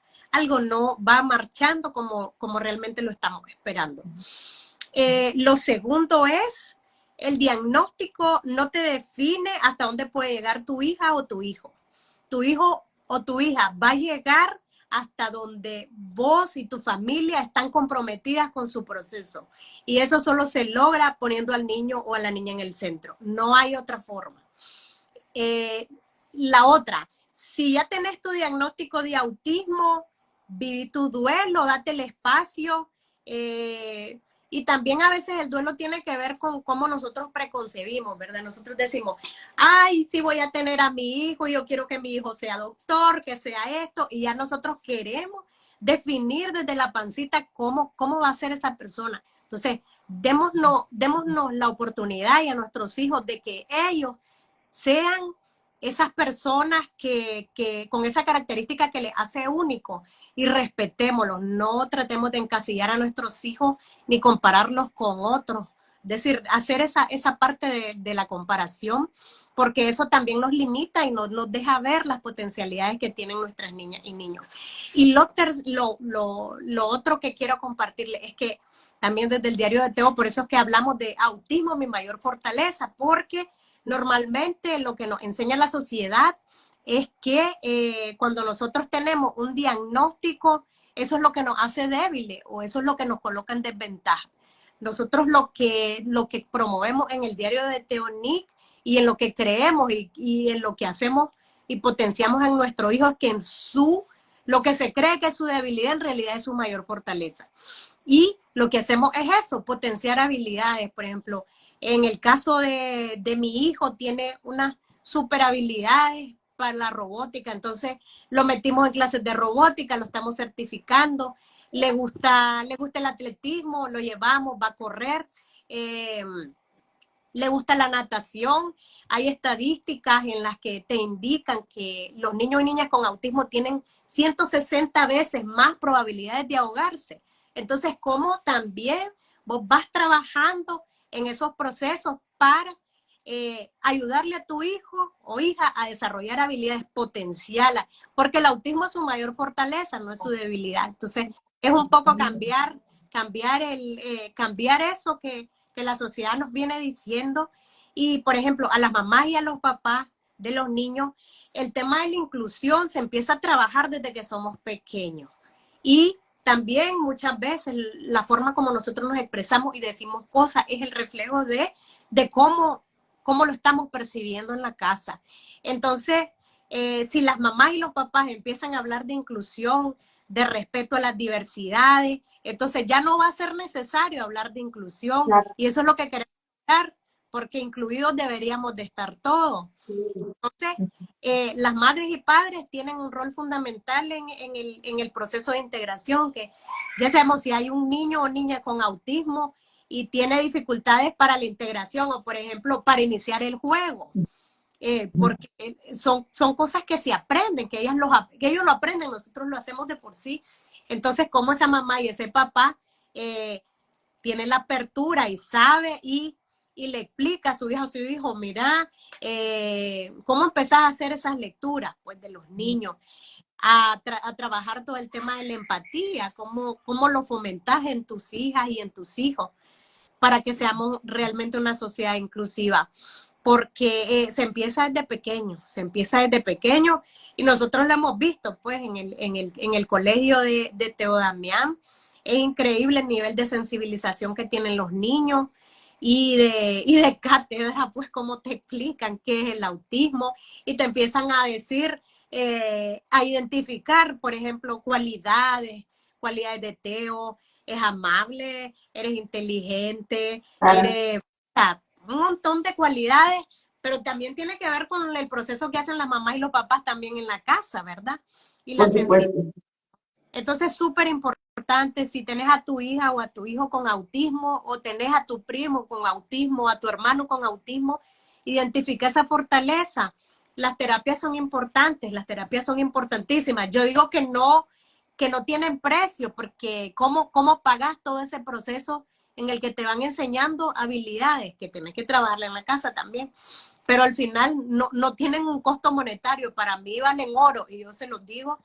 no va marchando como realmente lo estamos esperando. Lo segundo es, el diagnóstico no te define hasta dónde puede llegar tu hija o tu hijo. Tu hijo o tu hija va a llegar hasta donde vos y tu familia están comprometidas con su proceso. Y eso solo se logra poniendo al niño o a la niña en el centro. No hay otra forma. La otra, si ya tenés tu diagnóstico de autismo, viví tu duelo, date el espacio. Y también a veces el duelo tiene que ver con cómo nosotros preconcebimos, ¿verdad? Nosotros decimos, ay, sí voy a tener a mi hijo, yo quiero que mi hijo sea doctor, que sea esto, y ya nosotros queremos definir desde la pancita cómo va a ser esa persona. Entonces, démonos la oportunidad y a nuestros hijos de que ellos sean esas personas que con esa característica que les hace único, y respetémoslos, no tratemos de encasillar a nuestros hijos ni compararlos con otros. Es decir, hacer esa parte de la comparación, porque eso también nos limita y nos deja ver las potencialidades que tienen nuestras niñas y niños. Y lo otro que quiero compartirles es que también desde el diario de Teo, por eso es que hablamos de autismo, mi mayor fortaleza, porque normalmente lo que nos enseña la sociedad es que cuando nosotros tenemos un diagnóstico, eso es lo que nos hace débiles o eso es lo que nos coloca en desventaja. Nosotros lo que promovemos en el diario de Teonic y en lo que creemos y en lo que hacemos y potenciamos en nuestro hijo es que lo que se cree que es su debilidad en realidad es su mayor fortaleza. Y lo que hacemos es eso, potenciar habilidades. Por ejemplo, en el caso de mi hijo, tiene unas super habilidades para la robótica, entonces lo metimos en clases de robótica, lo estamos certificando, le gusta el atletismo, lo llevamos, va a correr, le gusta la natación. Hay estadísticas en las que te indican que los niños y niñas con autismo tienen 160 veces más probabilidades de ahogarse. Entonces, ¿cómo también vos vas trabajando en esos procesos para ayudarle a tu hijo o hija a desarrollar habilidades potenciales? Porque el autismo es su mayor fortaleza, no es su debilidad. Entonces, es un poco cambiar eso que la sociedad nos viene diciendo. Y, por ejemplo, a las mamás y a los papás de los niños, el tema de la inclusión se empieza a trabajar desde que somos pequeños. Y también muchas veces la forma como nosotros nos expresamos y decimos cosas es el reflejo de cómo lo estamos percibiendo en la casa. Entonces, si las mamás y los papás empiezan a hablar de inclusión, de respeto a las diversidades, entonces ya no va a ser necesario hablar de inclusión. Claro. Y eso es lo que queremos hablar, porque incluidos deberíamos de estar todos. Entonces, las madres y padres tienen un rol fundamental en el proceso de integración, que ya sabemos si hay un niño o niña con autismo y tiene dificultades para la integración o, por ejemplo, para iniciar el juego. Porque son cosas que se aprenden, que ellos lo aprenden, nosotros lo hacemos de por sí. Entonces, como esa mamá y ese papá tienen la apertura y sabe y le explica a su hija o su hijo, mira, ¿cómo empezás a hacer esas lecturas? Pues de los niños, a trabajar todo el tema de la empatía, cómo lo fomentás en tus hijas y en tus hijos, para que seamos realmente una sociedad inclusiva. Porque se empieza desde pequeño y nosotros lo hemos visto pues en el colegio de Teo Damián. Es increíble el nivel de sensibilización que tienen los niños y de cátedra, pues cómo te explican qué es el autismo y te empiezan a decir, a identificar, por ejemplo, cualidades de Teo, es amable, eres inteligente, Claro, eres, o sea, un montón de cualidades, pero también tiene que ver con el proceso que hacen las mamás y los papás también en la casa, ¿verdad? Y la por sensibilidad. supuesto. Entonces, súper importante, si tenés a tu hija o a tu hijo con autismo, o tenés a tu primo con autismo, a tu hermano con autismo, identifica esa fortaleza. Las terapias son importantes, las terapias son importantísimas. Yo digo que no tienen precio, porque ¿cómo pagas todo ese proceso en el que te van enseñando habilidades que tienes que trabajar en la casa también? Pero al final no tienen un costo monetario. Para mí valen oro, y yo se los digo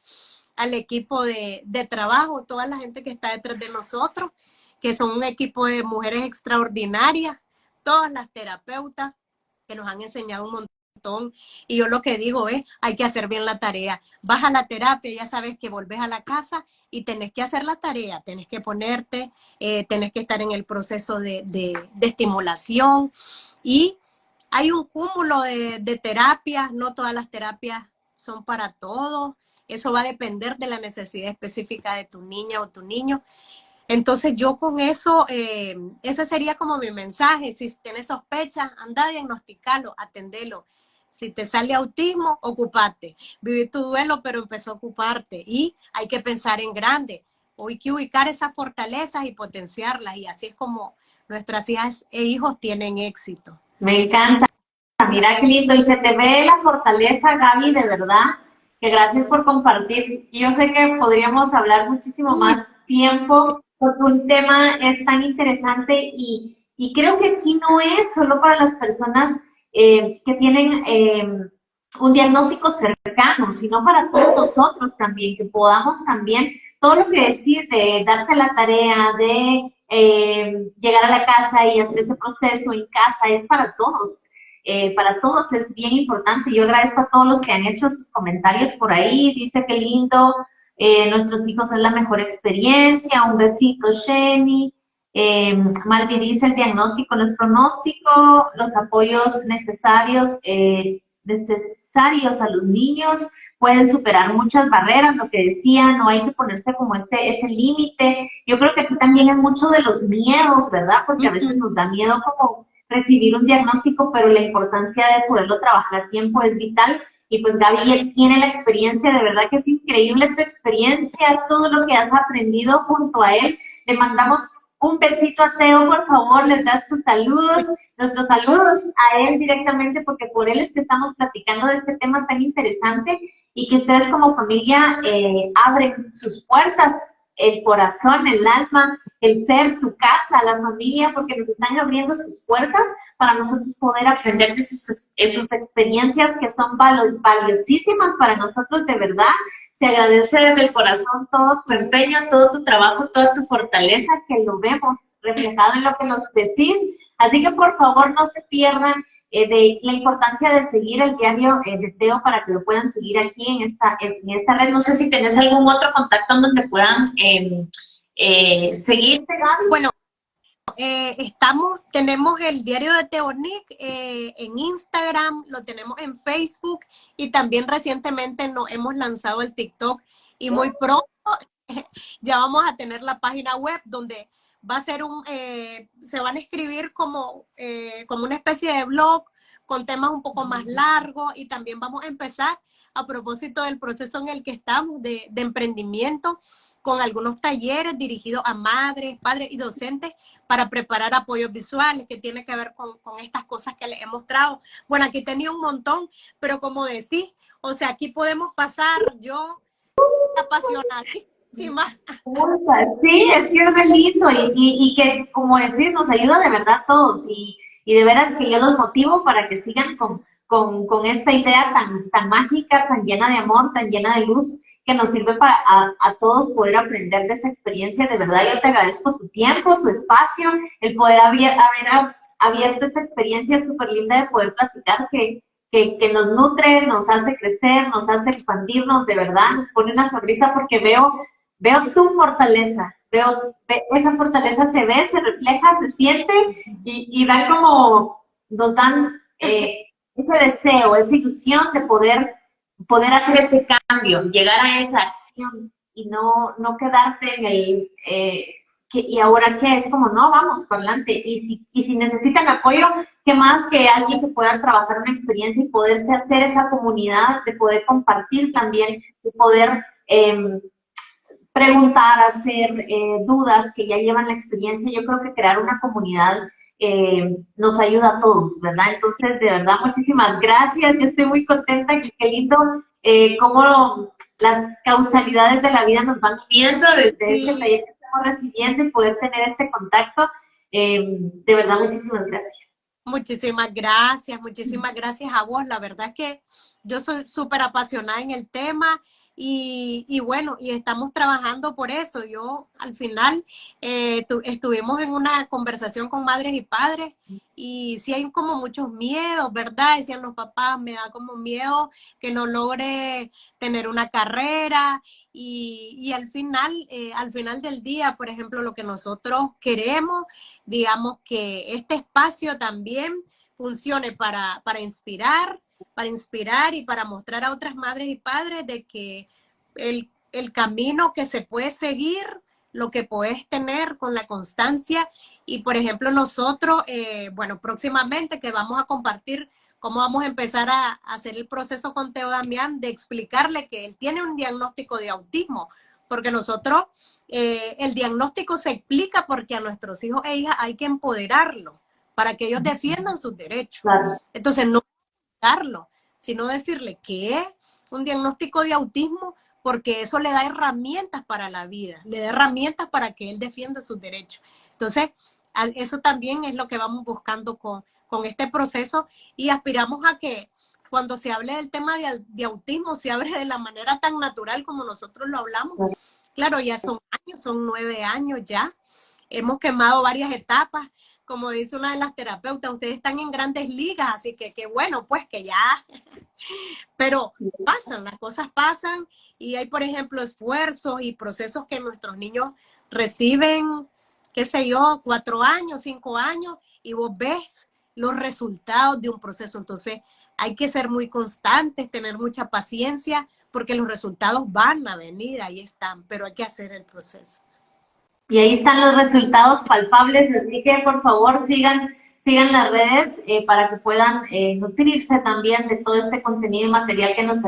al equipo de trabajo, toda la gente que está detrás de nosotros, que son un equipo de mujeres extraordinarias, todas las terapeutas que nos han enseñado un montón. Y yo lo que digo es, hay que hacer bien la tarea. Vas a la terapia, ya sabes que volvés a la casa y tenés que hacer la tarea, tenés que ponerte, tenés que estar en el proceso de estimulación, y hay un cúmulo de terapias, no todas las terapias son para todos. Eso va a depender de la necesidad específica de tu niña o tu niño. Entonces yo con eso, ese sería como mi mensaje. Si tienes sospechas, anda a diagnosticarlo, atendelo. Si te sale autismo, ocupate. Vivir tu duelo, pero empezó a ocuparte. Y hay que pensar en grande. Hay que ubicar esas fortalezas y potenciarlas. Y así es como nuestras hijas e hijos tienen éxito. Me encanta. Mira qué lindo. Y se te ve la fortaleza, Gaby, de verdad. Que gracias por compartir. Yo sé que podríamos hablar muchísimo Uy, más tiempo porque un tema es tan interesante y creo que aquí no es solo para las personas que tienen un diagnóstico cercano, sino para todos nosotros también, que podamos también, todo lo que decir de darse la tarea, de llegar a la casa y hacer ese proceso en casa, es para todos es bien importante. Yo agradezco a todos los que han hecho sus comentarios por ahí. Dice que lindo, nuestros hijos es la mejor experiencia. Un besito, Sheni. Maldi dice el diagnóstico no es pronóstico, los apoyos necesarios a los niños pueden superar muchas barreras, lo que decía, no hay que ponerse como ese límite. Yo creo que aquí también es mucho de los miedos, ¿verdad? Porque a veces nos da miedo como recibir un diagnóstico, pero la importancia de poderlo trabajar a tiempo es vital. Y pues Gaby tiene la experiencia, de verdad que es increíble tu experiencia, todo lo que has aprendido junto a él. Le mandamos un besito a Teo, por favor, les das tus saludos, nuestros saludos a él directamente, porque por él es que estamos platicando de este tema tan interesante y que ustedes como familia abren sus puertas, el corazón, el alma, el ser, tu casa, la familia, porque nos están abriendo sus puertas para nosotros poder aprender de sus experiencias que son valiosísimas para nosotros de verdad. Se agradece desde el corazón todo tu empeño, todo tu trabajo, toda tu fortaleza, que lo vemos reflejado en lo que nos decís. Así que por favor no se pierdan de la importancia de seguir el diario de Teo para que lo puedan seguir aquí en esta red. No sé si tenés algún otro contacto en donde puedan seguirte, Gaby. Bueno, tenemos el diario de Teonic en Instagram, lo tenemos en Facebook, y también recientemente nos hemos lanzado el TikTok, y muy pronto ya vamos a tener la página web donde va a ser se van a escribir como una especie de blog con temas un poco más largos, y también vamos a empezar, a propósito del proceso en el que estamos de emprendimiento, con algunos talleres dirigidos a madres, padres y docentes para preparar apoyos visuales que tiene que ver con estas cosas que les he mostrado. Bueno, aquí tenía un montón, pero como decís, o sea, aquí podemos pasar, yo apasionadísima. Sí, es que es re lindo y que, como decís, nos ayuda de verdad a todos y de veras que yo los motivo para que sigan con esta idea tan mágica, tan llena de amor, tan llena de luz, que nos sirve para a todos poder aprender de esa experiencia. De verdad, yo te agradezco tu tiempo, tu espacio, el poder haber abierto esta experiencia súper linda de poder platicar que nos nutre, nos hace crecer, nos hace expandirnos, de verdad, nos pone una sonrisa porque veo tu fortaleza, esa fortaleza se ve, se refleja, se siente y dan como, nos dan ese deseo, esa ilusión de poder hacer ese cambio, llegar a esa acción y no quedarte en el, ¿y ahora qué? Es como, no, vamos, para adelante. Y si necesitan apoyo, ¿qué más que alguien que pueda trabajar una experiencia y poderse hacer esa comunidad, de poder compartir también, de poder preguntar, hacer dudas que ya llevan la experiencia? Yo creo que crear una comunidad nos ayuda a todos, ¿verdad? Entonces, de verdad, muchísimas gracias. Yo estoy muy contenta, que qué lindo cómo las causalidades de la vida nos van viendo desde este taller que estamos recibiendo y poder tener este contacto. De verdad, muchísimas gracias. Muchísimas gracias a vos. La verdad es que yo soy súper apasionada en el tema y bueno, y estamos trabajando por eso. Yo al final estuvimos en una conversación con madres y padres y sí hay como muchos miedos, ¿verdad? Decían los papás, me da como miedo que no logre tener una carrera y al final del día, por ejemplo, lo que nosotros queremos, digamos que este espacio también funcione para inspirar y para mostrar a otras madres y padres de que el camino que se puede seguir, lo que puedes tener con la constancia. Y por ejemplo nosotros, bueno, próximamente que vamos a compartir cómo vamos a empezar a hacer el proceso con Teo Damián, de explicarle que él tiene un diagnóstico de autismo, porque nosotros, el diagnóstico se explica porque a nuestros hijos e hijas hay que empoderarlos para que ellos defiendan sus derechos. Claro. Entonces, no darlo, sino decirle que es un diagnóstico de autismo, porque eso le da herramientas para la vida, le da herramientas para que él defienda sus derechos. Entonces, eso también es lo que vamos buscando con este proceso y aspiramos a que cuando se hable del tema de autismo, se hable de la manera tan natural como nosotros lo hablamos. Claro, ya son años, son 9 años ya. Hemos quemado varias etapas. Como dice una de las terapeutas, ustedes están en grandes ligas, así que qué bueno, pues que ya. Pero pasan, las cosas pasan y hay, por ejemplo, esfuerzos y procesos que nuestros niños reciben, qué sé yo, 4 años, 5 años, y vos ves los resultados de un proceso. Entonces, hay que ser muy constantes, tener mucha paciencia, porque los resultados van a venir, ahí están, pero hay que hacer el proceso. Y ahí están los resultados palpables, así que por favor sigan las redes para que puedan nutrirse también de todo este contenido y material que nos ayuda.